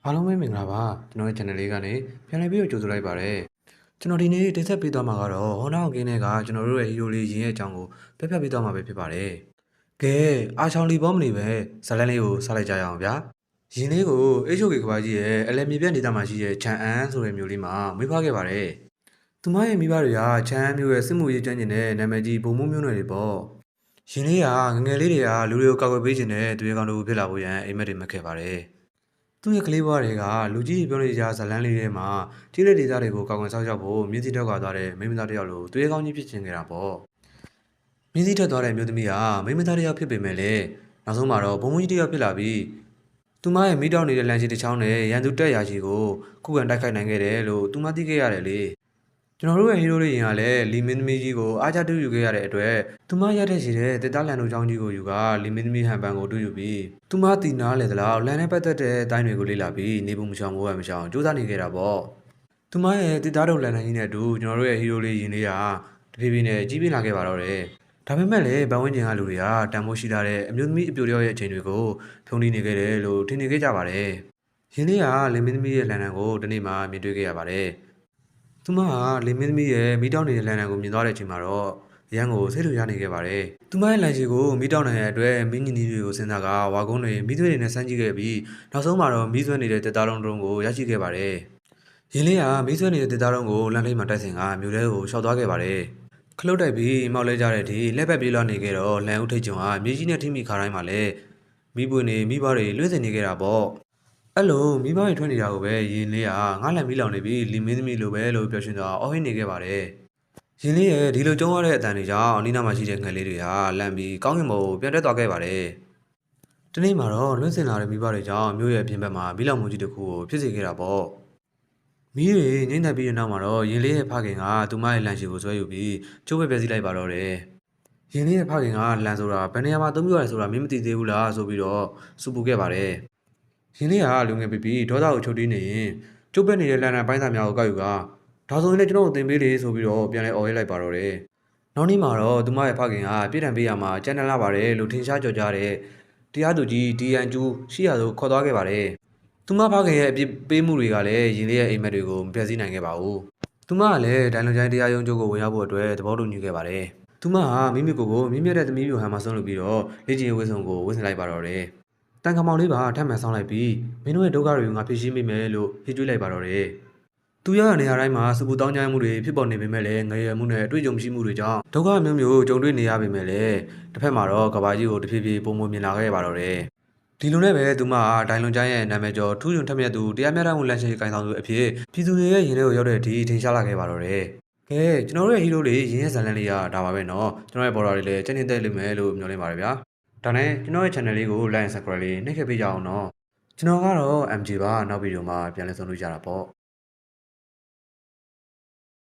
အားလုံးပဲမင်္ဂလာပါကျွန်တော်ရဲ့ channel လေးကနေပြန်လည်ပြီးတော့ကြိုဆိုလိုက်ပါရစေကျွန်တော်ဒီနေ့တင်ဆက်ပေးသွားမှာကတော့ Honda ကင်းတွေကကျွန်တော်တို့ရဲ့ hero လေးရင်းရဲ့အကြောင်းကိုပြပြပေးသွားမှာပဲဖြစ်ပါတယ်ကဲအားချောင်းလီဘောမနေပဲဇလန်းလေးကိုစလိုက်ကြရအောင်ဗျာရင်းလေးကို HOK ကဘာကြီးရဲ့အလယ်မြေပြန့်ဒေသမှာရှိတဲ့ချန်အန်ဆိုတဲ့မြို့လေးမှာမွေးဖွားခဲ့ပါတယ်သူမရဲ့မိဘတွေကချန်အန်မြို့ရဲ့စစ်မှုရေးကျွမ်းကျင်တဲ့နာမည်ကြီးဗိုလ်မှူးမျိုးနွယ်တွေပေါ့ရင်းလေးကငငယ်လေးတွေကလူတွေကိုကောက်ွယ်ပေးခြင်းနဲ့သူရဲကောင်းတို့ဖြစ်လာဖို့ရန်အိမ်မက်တွေမှတ်ခဲ့ပါတယ်သူ့ရဲ့ကလေးဘွားတွေကလူကြီးပြောနေကြဇလန်းလေးထဲမှာကြီးလက်ဒေသတွေကိုကောက်ွယ်ဆောက်ရှောက်ဖို့မြင်းစီတောက်ကသွားတဲ့မိန်းမသားတစ်ယောက်လိုသူရဲကောင်းကြီးဖြစ်ချင်ခဲ့တာပေါ့မြင်းစီတက်သွားတဲ့မြို့သမီးကမိန်းမသားတစ်ယောက်ဖြစ်ပေမဲ့လည်းနောက်ဆုံးမှာတော့ဘုံဘုံကြီးတစ်ယောက်ဖြစ်လာပြီးသူမရဲ့မိတောက်နေတဲ့လမ်းကြီးတစ်ချောင်းနဲ့ရန်သူတက်ရာကြီးကိုခုခံတိုက်ခိုက်နိုင်ခဲ့တယ်လို့သူမသိခဲ့ရတယ်လေကျွန်တော်တို့ရဲ့ဟီးရိုးလေးရင်ကလည်းလီမင်းသမီးကြီးကိုအားချတူးယူခဲ့ရတဲ့အတွက်သူမရတဲ့ရှိတဲ့တစ်သားလန်တို့ချောင်းကြီးကိုယူကလီမင်းသမီးဟန်ပန်ကိုတူးယူပြီးသူမတီနာလေသလားလန်နဲ့ပတ်သက်တဲ့အတိုင်းတွေကိုလေ့လာပြီးနေဖို့မချောင်မိုးရမချောင်စူးစမ်းနေခဲ့တာပေါ့သူမရဲ့တစ်သားတို့လန်နိုင်ကြီးနဲ့အတူကျွန်တော်တို့ရဲ့ဟီးရိုးလေးရင်လေးကတဖြည်းဖြည်းနဲ့ကြီးပြင်းလာခဲ့ပါတော့တယ်ဒါပေမဲ့လည်းပတ်ဝန်းကျင်ကလူတွေကတန်ဖိုးရှိလာတဲ့အမျိုးသမီးအပြိုတယောက်ရဲ့အချိန်တွေကိုဖုံးတီးနေခဲ့တယ်လို့ထင်နေခဲ့ကြပါတယ်ရင်းလေးကလင်မင်းသမီးရဲ့လန်နံကိုဒီနေ့မှမြင်တွေ့ခဲ့ရပါတယ်သူမကလင်မင်းသမီးရဲ့မိတောက်နေတဲ့လန်နံကိုမြင်သွားတဲ့အချိန်မှာတော့ရန်ကိုစိတ်လိုရနေခဲ့ပါတယ်။သူမရဲ့လန်ချီကိုမိတောက်နိုင်တဲ့အတွက်မင်းညီနီတွေကိုစဉ်းစားကဝါကုန်းတွေမိသွေးတွေနဲ့စမ်းကြည့်ခဲ့ပြီးနောက်ဆုံးမှာတော့မိဆွဲနေတဲ့တက်သားလုံးတုံးကိုရရှိခဲ့ပါတယ်။ရင်းလေးကမိဆွဲနေတဲ့တက်သားလုံးကိုလန်ထိတ်မှတိုက်ဆင်ကမြို့ထဲကိုရှောက်သွားခဲ့ပါတယ်။ခလုတ်တိုက်ပြီးမောက်လဲကြတဲ့အထိလက်ပတ်ပြေးလွှားနေခဲ့တော့လန်ဦးထိတ်ကျုံကမြေကြီးနဲ့ထိမိခါတိုင်းမှာလည်းမိပွေနေမိဘတွေလွှဲစင်နေခဲ့တာပေါ့။အဲ့လိုမိဘတွေထွက်နေတာကိုပဲရင်လေးကငါ့လန်မီးလောင်နေပြီးလီမင်းသမီးလိုပဲလို့ပြောရှင်သွားအော်ဟင်းနေခဲ့ပါတယ်။ရင်းလေးရဲ့ဒီလိုကြုံရတဲ့အတန်တွေကြောင့်အနီးနားမှာရှိတဲ့ငှက်လေးတွေဟာလန့်ပြီးကောင်းကင်ဘုံကိုပြန်တက်သွားခဲ့ပါတယ်။ဒီနေ့မှာတော့လွှင့်စင်လာတဲ့မိဘတွေကြောင့်မြို့ရဲ့အပြင်ဘက်မှာမီးလောင်မှုကြီးတစ်ခုကိုဖြစ်စေခဲ့တာပေါ့။မီးတွေငိမ့်သက်ပြီးတဲ့နောက်မှာတော့ရင်းလေးရဲ့ဖခင်ကသူမရဲ့လန့်ရှိကိုဆွဲယူပြီးကျိုးပဲပြစီလိုက်ပါတော့တယ်။ရင်းလေးရဲ့ဖခင်ကလန့်ဆိုတာဘယ်နေရာမှာသုံးပြရတယ်ဆိုတာမင်းမသိသေးဘူးလားဆိုပြီးတော့စူပူခဲ့ပါတယ်။ရင်းလေးကလူငယ်ပြီးဒေါသကိုချုပ်တီးနေရင်ကျုပ်ပဲနေတဲ့လန်နံပိုင်းသားများကိုကောက်ယူကဒါဆိုရင်လည်းကျွန်တော်တို့တင်ပေးလေဆိုပြီးတော့ပြန်လဲអော်ရဲလိုက်ပါတော့တယ်။နောက်နေ့မှာတော့သူမရဲ့ဖခင်ကပြည်တံပေးရမှာကြမ်းတမ်းလာပါတယ်လို့ထင်ရှားကြော်ကြားတဲ့တရားသူကြီးဒီအန်ကျူရှိရသို့ခေါ်သွားခဲ့ပါတယ်။သူမဖခင်ရဲ့အပြစ်ပေးမှုတွေကလည်းရင်လေးရဲ့အိမ်မက်တွေကိုမပြည့်စည်နိုင်ခဲ့ပါဘူး။သူမကလည်းဒိုင်လွန်ချိုင်းတရားရုံးချုပ်ကိုဝင်ရောက်ဖို့အတွက်သဘောတူညီခဲ့ပါတယ်။သူမကမိမိကိုမြင့်မြတ်တဲ့သမီးမျိုးဟန်မှာဆုံးလုပ်ပြီးတော့လေ့ကျင့်ရေးဝတ်စုံကိုဝတ်ဆင်လိုက်ပါတော့တယ်။တန်ခမောင်လေးပါထပ်မံဆောင်းလိုက်ပြီးမင်းတို့ရဲ့ဒုက္ခတွေကိုငါဖြေရှင်းပေးမယ်လို့ဟစ်ကြွေးလိုက်ပါတော့တယ်။သူရတဲ့နေရာတိုင်းမှာစပူတောင်းကြမ်းမှုတွေဖြစ်ပေါ်နေပေမဲ့လည်းငရေမှုနဲ့အတွေ့အကြုံမရှိမှုတွေကြောင့်ဒုက္ခမျိုးမျိုးကြုံတွေ့နေရပေမဲ့လည်းတစ်ဖက်မှာတော့ကဘာကြီးကိုတဖြည်းဖြည်းပုံမမြင်လာခဲ့ပါတော့တယ်။ဒီလိုနဲ့ပဲသူမကဒိုင်လွန်ချိုင်းရဲ့နာမည်ကျော်ထူးချွန်ထက်မြက်သူတရားမျှတမှုလက်ရှိကိုင်ဆောင်သူအဖြစ်ပြည်သူတွေရဲ့ရင်ထဲကိုရောက်တဲ့အထိထင်ရှားလာခဲ့ပါတော့တယ်။ကဲကျွန်တော်တို့ရဲ့ဟီးရိုးလေးရင်းရဲ့ဇာတ်လမ်းလေးကဒါပါပဲเนาะကျွန်တော်ရဲ့ဘော်ဒါတွေလည်းကျဉ်းကျဉ်းသက်လိမ့်မယ်လို့မျှော်လင့်ပါတယ်ဗျာ။ဒါနဲ့ကျွန်တော်ရဲ့ channel လေးကို like and subscribe လေးနှိပ်ခဲ့ပေးကြအောင်เนาะကျွန်တော်ကတော့ MG ပါနောက်ဗီဒီယိုမှာပြန်လည်ဆုံတွေ့ကြတာပေါ့